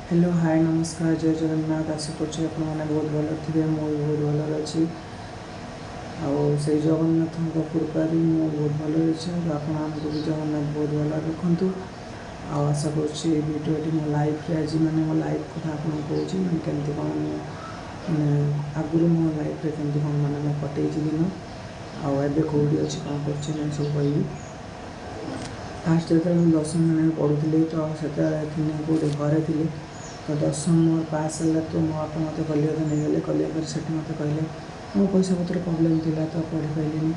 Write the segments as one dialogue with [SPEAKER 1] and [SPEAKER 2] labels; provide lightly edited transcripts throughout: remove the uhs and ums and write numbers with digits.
[SPEAKER 1] Hello hi नमस्कार जय जगन्नाथ। आशा कर बहुत भल थे मुझे बहुत भल अच्छी से जगन्नाथ कृपार बहुत भल अच्छे आपको भी जगन्नाथ बहुत भल रखु। आशा करीडियो मो लाइफ आज मैंने मो लाइफ कथा आपको कौच मैं केमती कौन मैंने आगुरी मो लाइफ केमती कौन मैंने कटे दिन आए कौटी अच्छी कौन कर सब कह फास्ट जो दशम मैंने पढ़ुली तो से कौटे घरे थी तो दशम मोर पास है तो मो बापा मत कलिकता नहीं गले कलिकता से मत कहले मो पैसा पत्र प्रोब्लेम थी तो पढ़ी पारे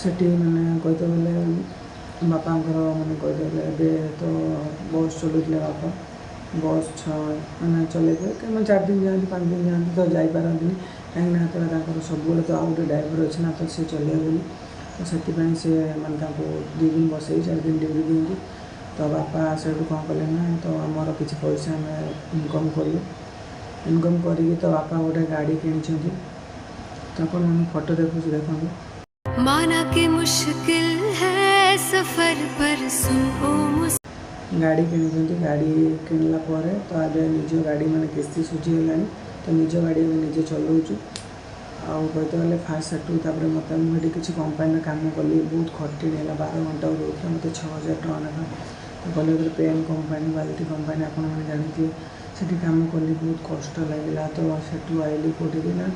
[SPEAKER 1] से मैंने कहते गले बापा मैंने कहते गले तो बस चलुले बापा बस मैंने चल मैं 4 दिन जाती 5 दिन जाती तो जापारती कहीं सब तो आउ गए ड्राइवर अच्छे ना तो सी चले बोली तो से मैंने 2 दिन बसई 4 दिन ड्यूटी दिखती तो बापा से कौन कले ना तो आमर किसी पैसा इनकम कलु इनकम करी तो बापा गोटे गाड़ी किणी तो अपन मैंने फोटो देखुँ देखो
[SPEAKER 2] माना कि मुश्किल है सफर पर सुनो
[SPEAKER 1] गाड़ी किणी गाड़ी किणला तो आज निज गाड़ी मैंने किस्ती सुझीगला तो निज गाड़ी में निजे चलाऊँ कहते गले फास्ट सेटू मत मुझे किसी कंपानी काम कली बहुत खटी है 12 घंटा रोकता मत 6000 टका ना तो कल पेन कंपानी बाल्टी कंपानी आप जानते से कम कली बहुत कष्ट लगे तो सेठू आइली कौटी ना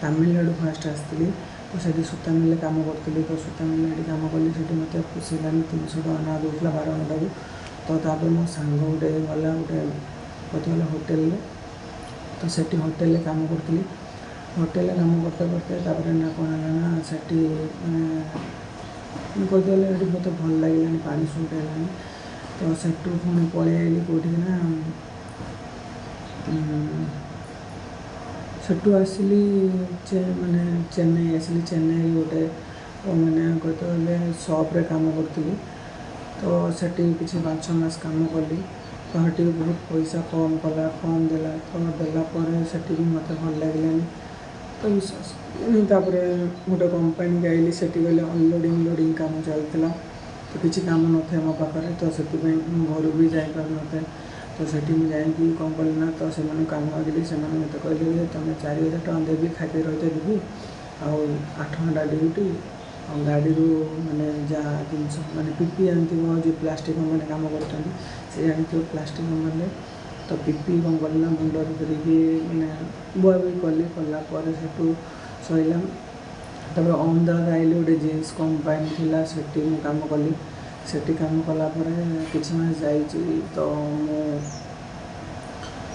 [SPEAKER 1] तमिलनाडु फास्ट आसती तो से सूता मिले कम करी तो सूता मिले कम कली से मत पोषेलानी 300 टका ना दूसरा 12 घंटा को तो तापर मो सांग गोटे गला गोटे कहते गला होटेल तो से होटेल कम करी होटेल कम करते करते ना कौन है ना से कहते गले मत भल लगे पानी सुट है तो सेठू पुणी पलि आइली कौटी ना सेठू आसली मैंने चेन्नई आसली चेन्नई गोटे मैंने कहते गले सप्रे कम करी तो सेठी किसी 5-6 मास कम कली तो सेठी बहुत पैसा कम कला कम देला तो देला सेठी भी मत भल लगे तो विश्वास तापर गोटे कंपानी गई से गले अनलोडिंग लोडिंग काम चलता तो किसी काम न थे मो पाखे तो से घर भी जापार न तो से मुझे कौन कल ना तो से कम मागिली से मत कहले तुम 4000 टका देवी खाते रही देवी आ8 घंटा ड्यूटी और गाड़ी मैंने जहाँ जिनस मैंने पीपी जानती जो प्लास्टिक कंपानी कम कर जानते प्लास्टिक कंपानी तो पीपी कौन कल ना मुंडर करके मैंने बुआ भी कली कलापर से सैला तब अहमदाबाद आइली गोटे जीन्स कंपानी थी से कम कली से कम कलापर किसी मास जा तो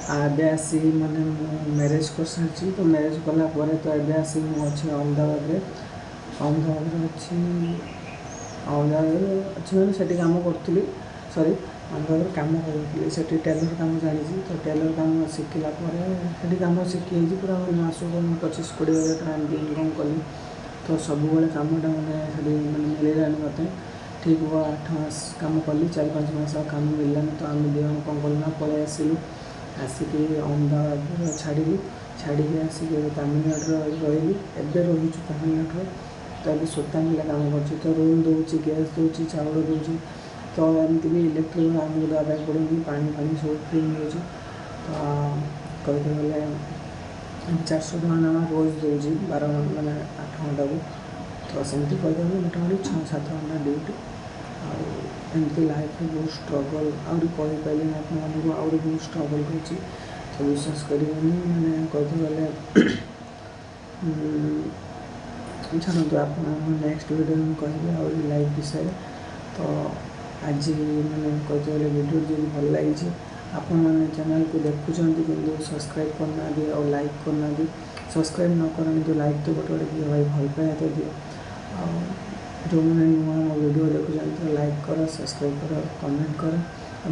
[SPEAKER 1] मुझे आसी माने मैरेज कर सारी तो मैरेज कलापर तो ये आसी मुझे अहमदाबाद अच्छी मैंने से कम करी सॉरी अहमदाबाद कम करी से टेलर कम जानी तो टेलर कम शिखला कम शिखी पूरा मासक 25-20 हज़ार टका इनकम कली तो सब कमटा मैंने मिललानी मत ठीक हुआ 8 मास कम कली 4-5 मास कम मिललानी तो आम दिह कौन कलुना पलि आसिलु आसिक अहमदाबाद छाड़ी आसिक तमिलनाडु रही एवं रही तमिलनाडु तो अभी सूता मिले कम कर तो रूम दूसरी गैस दूसरी चाउल दूसरी तो एमती भी इलेक्ट्रिक आमको देवाई पड़ूनी पानी पानी सब फ्री मिलूँ तो कहते गले 400 टका ना रोज दूसरी 12 मैंने 8 घंटा को तो सेमती कहते गले मोटामोटी 6-7 घंटा ड्यूटी आमती लाइफ में बहुत स्ट्रगल आहरी कहीपारे आपको आहरी बहुत स्ट्रगल कर तो विश्वास करेंगे मैंने कहते गले छाड़ू आप नेक्स्ट वीडियो में कह आहरी लाइफ विषय तो आज मैंने कहते गले वीडियो जो भल लगी आपण मैंने चैनल को देखुं कि सब्सक्राइब करना दी और लाइक करना दी सब्सक्राइब न करनी तो लाइक तो गोटे दिए भाई भल पाए तो दियो जो मैंने नुआ मो वीडियो देखुं तो लाइक कर सब्सक्राइब कर कमेंट कर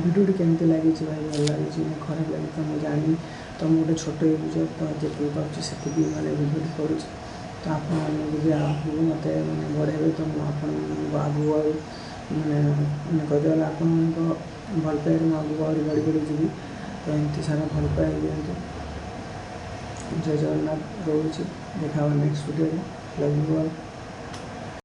[SPEAKER 1] वीडियो केमती लगी भाई भल लगी खराब लगे तो मुझे जानी तो मुझे गोटे छोट यूजर तो जी पार्टी से मैंने वीडियो करुँच तो आप आगू मत मैंने बढ़े तो मुझे आगू मैंने कहते गले आप भल पाइबे मैं आगे आहरी बढ़ी बढ़ी जी तो एमती सारा भल पाए दिखाँ जय जगन्नाथ रोचे देखा next video love you all.